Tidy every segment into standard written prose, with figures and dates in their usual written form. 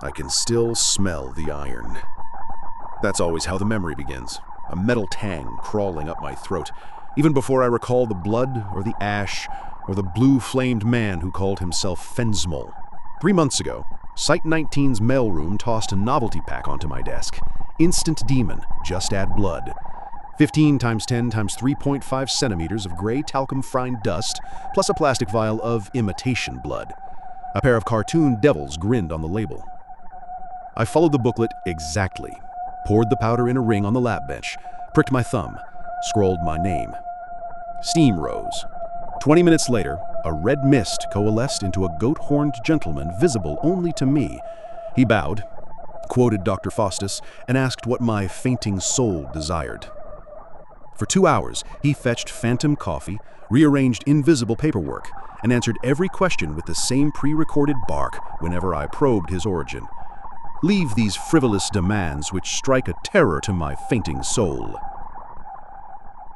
I can still smell the iron. That's always how the memory begins, a metal tang crawling up my throat, even before I recall the blood or the ash or the blue-flamed man who called himself Fendsmul. 3 months ago, Site 19's mailroom tossed a novelty pack onto my desk. Instant Demon, just add blood. 15 times 10 times 3.5 centimeters of gray talcum fine dust, plus a plastic vial of imitation blood. A pair of cartoon devils grinned on the label. I followed the booklet exactly, poured the powder in a ring on the lab bench, pricked my thumb, scrawled my name. Steam rose. 20 minutes later, a red mist coalesced into a goat-horned gentleman visible only to me. He bowed, quoted Dr. Faustus, and asked what my fainting soul desired. For 2 hours, he fetched phantom coffee, rearranged invisible paperwork, and answered every question with the same pre-recorded bark whenever I probed his origin. Leave these frivolous demands which strike a terror to my fainting soul.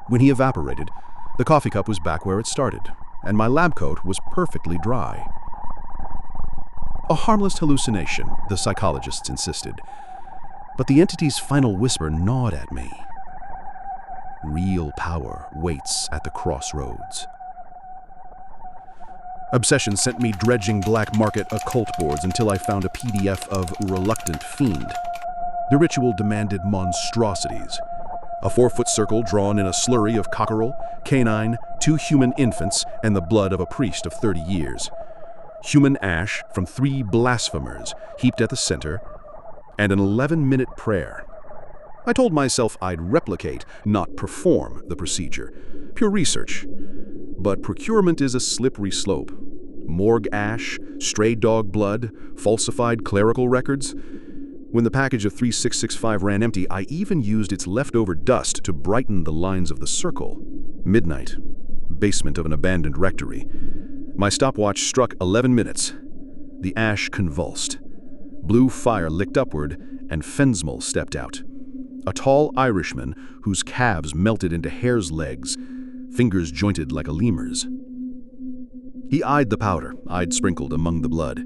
When he evaporated, the coffee cup was back where it started, and my lab coat was perfectly dry. A harmless hallucination, the psychologists insisted, but the entity's final whisper gnawed at me. Real power waits at the crossroads. Obsession sent me dredging black market occult boards until I found a PDF of Reluctant Fiend. The ritual demanded monstrosities. A 4-foot circle drawn in a slurry of cockerel, canine, 2 human infants, and the blood of a priest of 30 years. Human ash from 3 blasphemers heaped at the center, and an 11-minute prayer. I told myself I'd replicate, not perform, the procedure. Pure research. But procurement is a slippery slope. Morgue ash, stray dog blood, falsified clerical records. When the package of 3665 ran empty, I even used its leftover dust to brighten the lines of the circle. Midnight. Basement of an abandoned rectory. My stopwatch struck 11 minutes. The ash convulsed. Blue fire licked upward, and Fendsmul stepped out. A tall Irishman whose calves melted into hare's legs, fingers jointed like a lemur's. He eyed the powder I'd sprinkled among the blood.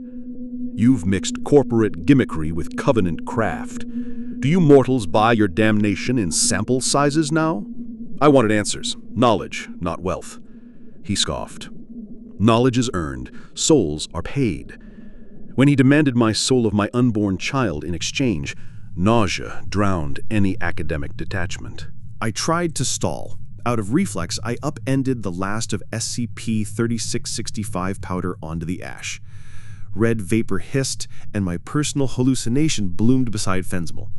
You've mixed corporate gimmickry with covenant craft. Do you mortals buy your damnation in sample sizes now? I wanted answers, knowledge, not wealth. He scoffed. Knowledge is earned, souls are paid. When he demanded my soul of my unborn child in exchange, nausea drowned any academic detachment. I tried to stall. Out of reflex, I upended the last of SCP-3665 powder onto the ash. Red vapor hissed, and my personal hallucination bloomed beside Fendsmul,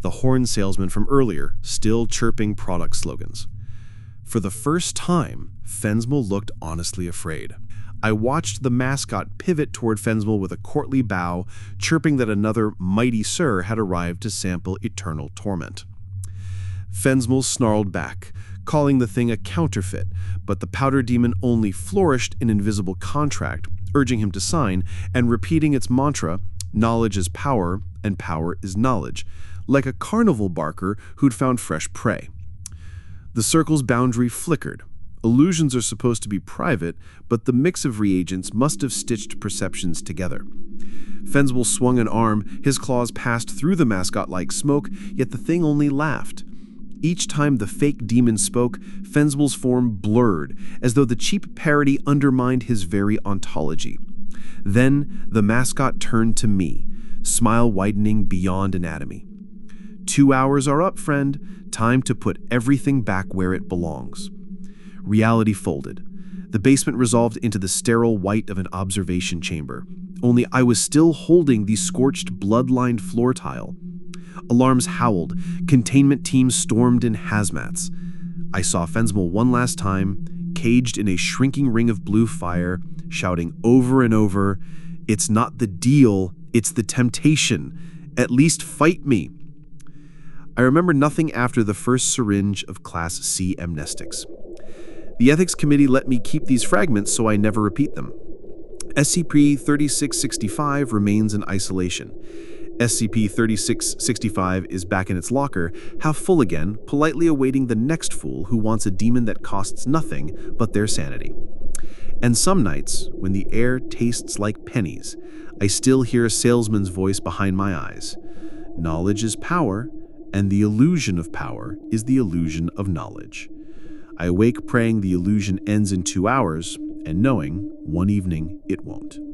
the horn salesman from earlier, still chirping product slogans. For the first time, Fendsmul looked honestly afraid. I watched the mascot pivot toward Fendsmul with a courtly bow, chirping that another mighty sir had arrived to sample eternal torment. Fendsmul snarled back, calling the thing a counterfeit, but the powder demon only flourished an invisible contract, urging him to sign, and repeating its mantra, knowledge is power, and power is knowledge, like a carnival barker who'd found fresh prey. The circle's boundary flickered. Illusions are supposed to be private, but the mix of reagents must have stitched perceptions together. Fendsmul swung an arm, his claws passed through the mascot like smoke, yet the thing only laughed. Each time the fake demon spoke, Fendsmul's form blurred, as though the cheap parody undermined his very ontology. Then the mascot turned to me, smile widening beyond anatomy. 2 hours are up, friend. Time to put everything back where it belongs. Reality folded. The basement resolved into the sterile white of an observation chamber. Only I was still holding the scorched, blood-lined floor tile. Alarms howled. Containment teams stormed in hazmats. I saw Fendsmul one last time, caged in a shrinking ring of blue fire, shouting over and over, "It's not the deal, it's the temptation. At least fight me." I remember nothing after the first syringe of Class C amnestics. The ethics committee let me keep these fragments so I never repeat them. SCP-3665 remains in isolation. SCP-3665 is back in its locker, half full again, politely awaiting the next fool who wants a demon that costs nothing but their sanity. And some nights, when the air tastes like pennies, I still hear a salesman's voice behind my eyes. Knowledge is power, and the illusion of power is the illusion of knowledge. I awake praying the illusion ends in 2 hours, and knowing one evening it won't.